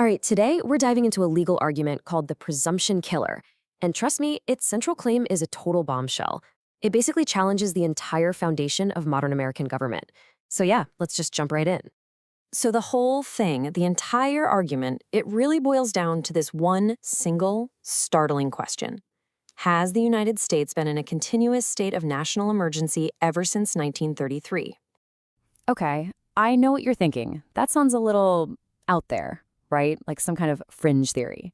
All right, today we're diving into a legal argument called the presumption killer. And trust me, its central claim is a total bombshell. It basically challenges the entire foundation of modern American government. So yeah, let's just jump right in. So the whole thing, the entire argument, it really boils down to this one single, startling question. Has the United States been in a continuous state of national emergency ever since 1933? Okay, I know what you're thinking. That sounds a little out there, right? Like some kind of fringe theory.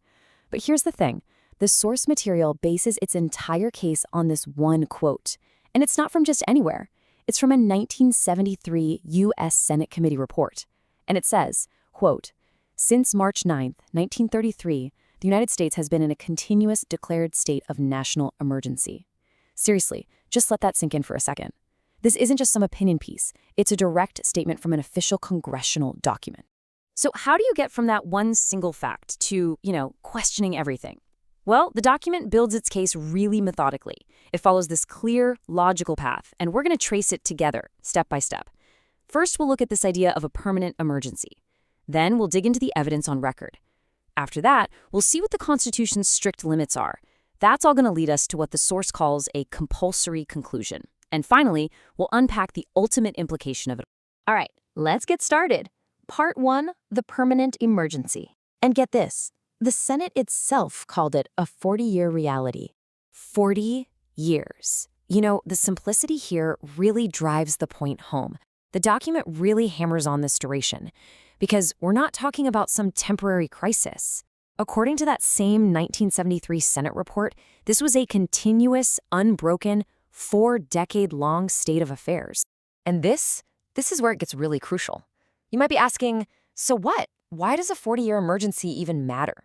But here's the thing. The source material bases its entire case on this one quote. And it's not from just anywhere. It's from a 1973 U.S. Senate committee report. And it says, quote, "Since March 9th, 1933, the United States has been in a continuous declared state of national emergency." Seriously, just let that sink in for a second. This isn't just some opinion piece. It's a direct statement from an official congressional document. So how do you get from that one single fact to, questioning everything? Well, the document builds its case really methodically. It follows this clear, logical path, and we're going to trace it together, step by step. First, we'll look at this idea of a permanent emergency. Then we'll dig into the evidence on record. After that, we'll see what the Constitution's strict limits are. That's all going to lead us to what the source calls a compulsory conclusion. And finally, we'll unpack the ultimate implication of it. All right, let's get started. Part 1, the permanent emergency. And get this, the Senate itself called it a 40-year reality. 40 years. The simplicity here really drives the point home. The document really hammers on this duration, because we're not talking about some temporary crisis. According to that same 1973 Senate report, this was a continuous, unbroken, 4-decade-long state of affairs. And this is where it gets really crucial. You might be asking, so what? Why does a 40-year emergency even matter?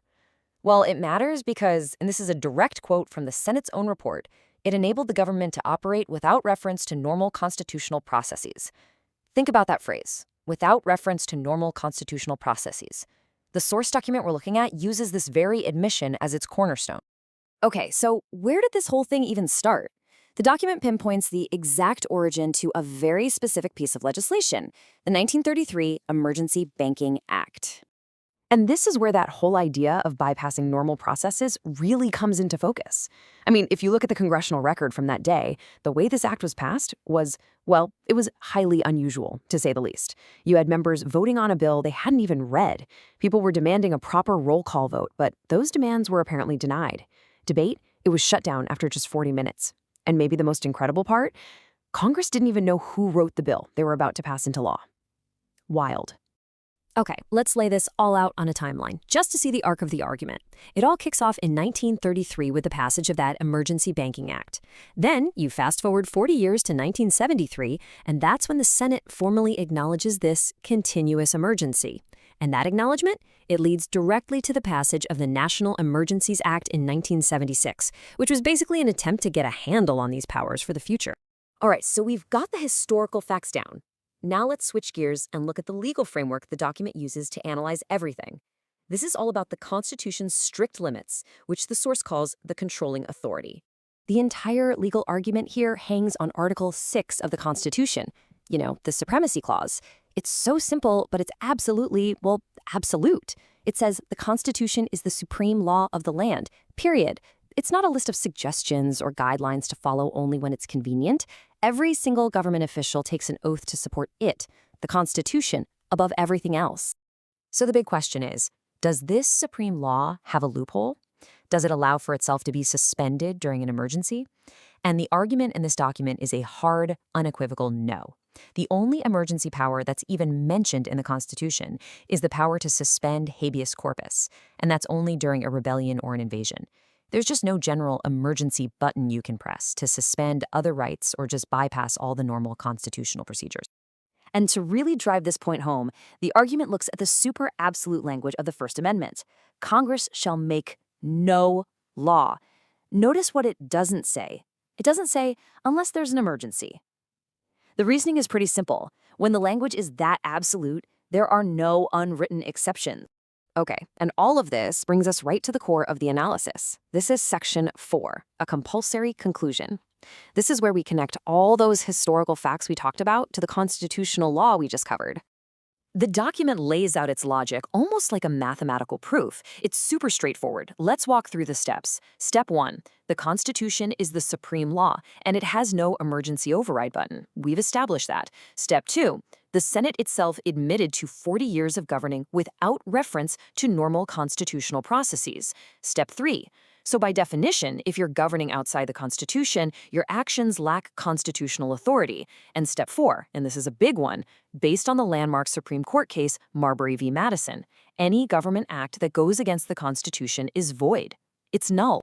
Well, it matters because, and this is a direct quote from the Senate's own report, it enabled the government to operate without reference to normal constitutional processes. Think about that phrase, without reference to normal constitutional processes. The source document we're looking at uses this very admission as its cornerstone. Okay, so where did this whole thing even start? The document pinpoints the exact origin to a very specific piece of legislation, the 1933 Emergency Banking Act. And this is where that whole idea of bypassing normal processes really comes into focus. I mean, if you look at the congressional record from that day, the way this act was passed was, well, it was highly unusual, to say the least. You had members voting on a bill they hadn't even read. People were demanding a proper roll call vote, but those demands were apparently denied. Debate, it was shut down after just 40 minutes. And maybe the most incredible part, Congress didn't even know who wrote the bill they were about to pass into law. Wild. Okay, let's lay this all out on a timeline, just to see the arc of the argument. It all kicks off in 1933 with the passage of that Emergency Banking Act. Then you fast forward 40 years to 1973, and that's when the Senate formally acknowledges this continuous emergency. And that acknowledgement, it leads directly to the passage of the National Emergencies Act in 1976, which was basically an attempt to get a handle on these powers for the future. All right, so we've got the historical facts down. Now let's switch gears and look at the legal framework the document uses to analyze everything. This is all about the Constitution's strict limits, which the source calls the controlling authority. The entire legal argument here hangs on Article 6 of the Constitution, the Supremacy Clause. It's so simple, but it's absolutely, absolute. It says the Constitution is the supreme law of the land, period. It's not a list of suggestions or guidelines to follow only when it's convenient. Every single government official takes an oath to support it, the Constitution, above everything else. So the big question is, does this supreme law have a loophole? Does it allow for itself to be suspended during an emergency? And the argument in this document is a hard, unequivocal no. The only emergency power that's even mentioned in the Constitution is the power to suspend habeas corpus, and that's only during a rebellion or an invasion. There's just no general emergency button you can press to suspend other rights or just bypass all the normal constitutional procedures. And to really drive this point home, the argument looks at the super absolute language of the First Amendment. Congress shall make no law. Notice what it doesn't say. It doesn't say, unless there's an emergency. The reasoning is pretty simple. When the language is that absolute, there are no unwritten exceptions. Okay, and all of this brings us right to the core of the analysis. This is Section 4, a compulsory conclusion. This is where we connect all those historical facts we talked about to the constitutional law we just covered. The document lays out its logic almost like a mathematical proof. It's super straightforward. Let's walk through the steps. Step 1. The Constitution is the supreme law, and it has no emergency override button. We've established that. Step 2. The Senate itself admitted to 40 years of governing without reference to normal constitutional processes. Step 3. So by definition, if you're governing outside the Constitution, your actions lack constitutional authority. And step 4, and this is a big one, based on the landmark Supreme Court case Marbury v. Madison, any government act that goes against the Constitution is void. It's null.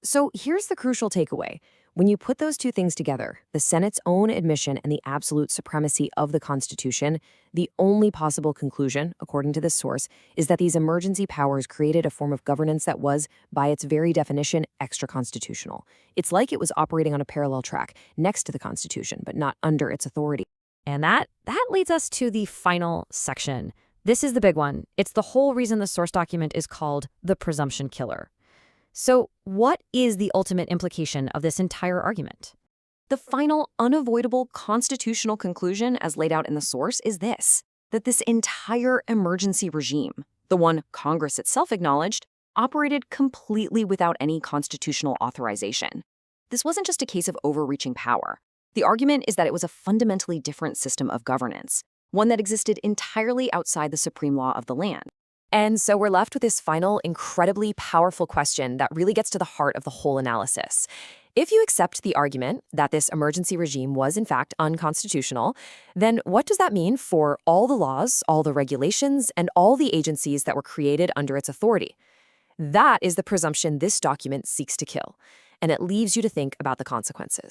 So here's the crucial takeaway. When you put those two things together, the Senate's own admission and the absolute supremacy of the Constitution, the only possible conclusion, according to this source, is that these emergency powers created a form of governance that was, by its very definition, extra-constitutional. It's like it was operating on a parallel track next to the Constitution, but not under its authority. And that leads us to the final section. This is the big one. It's the whole reason the source document is called the presumption killer. So what is the ultimate implication of this entire argument? The final, unavoidable constitutional conclusion as laid out in the source is this, that this entire emergency regime, the one Congress itself acknowledged, operated completely without any constitutional authorization. This wasn't just a case of overreaching power. The argument is that it was a fundamentally different system of governance, one that existed entirely outside the supreme law of the land. And so we're left with this final, incredibly powerful question that really gets to the heart of the whole analysis. If you accept the argument that this emergency regime was in fact unconstitutional, then what does that mean for all the laws, all the regulations, and all the agencies that were created under its authority? That is the presumption this document seeks to kill, and it leaves you to think about the consequences.